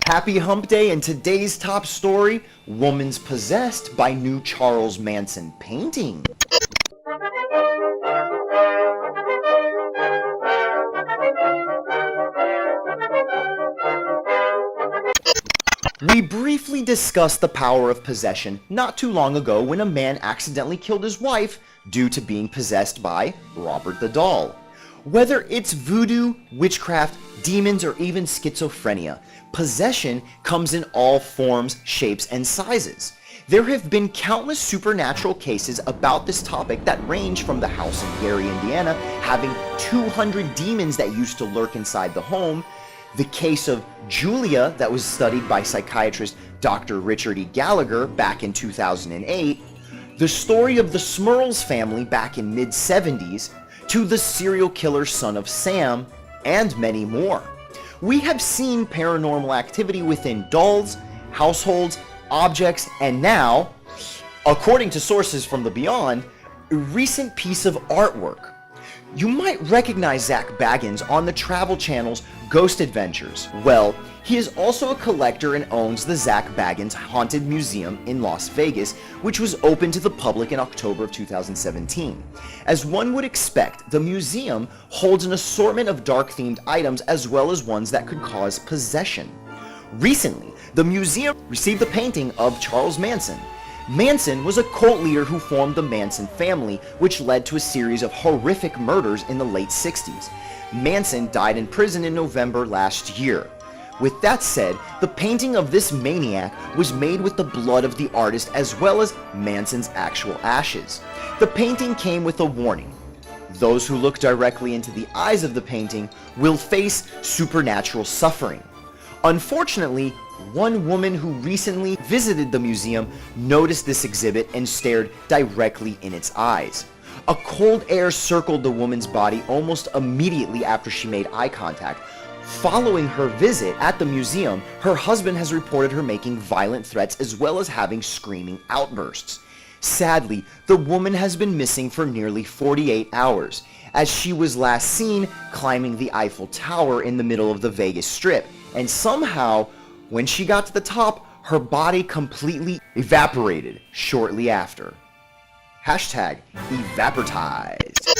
Happy Hump Day, and today's top story, woman's possessed by new Charles Manson painting. We briefly discussed the power of possession not too long ago when a man accidentally killed his wife due to being possessed by Robert the Doll. Whether it's voodoo, witchcraft, demons, or even schizophrenia, possession comes in all forms, shapes, and sizes. There have been countless supernatural cases about this topic that range from the house in Gary, Indiana, having 200 demons that used to lurk inside the home, the case of Julia that was studied by psychiatrist Dr. Richard E. Gallagher back in 2008, the story of the Smurls family back in mid-70s, to the serial killer son of Sam, and many more. We have seen paranormal activity within dolls, households, objects, and now, according to sources from the beyond, a recent piece of artwork. You might recognize Zak Bagans on the Travel Channel's Ghost Adventures. Well, he is also a collector and owns the Zak Bagans Haunted Museum in Las Vegas, which was open to the public in October of 2017. As one would expect, the museum holds an assortment of dark-themed items as well as ones that could cause possession. Recently, the museum received a painting of Charles Manson. Manson was a cult leader who formed the Manson family, which led to a series of horrific murders in the late 60s. Manson died in prison in November last year. With that said, the painting of this maniac was made with the blood of the artist as well as Manson's actual ashes. The painting came with a warning. Those who look directly into the eyes of the painting will face supernatural suffering. Unfortunately, one woman who recently visited the museum noticed this exhibit and stared directly in its eyes. A cold air circled the woman's body almost immediately after she made eye contact. Following her visit at the museum, her husband has reported her making violent threats as well as having screaming outbursts. Sadly, the woman has been missing for nearly 48 hours, as she was last seen climbing the Eiffel Tower in the middle of the Vegas Strip, and somehow, when she got to the top, her body completely evaporated shortly after. #evaporitized.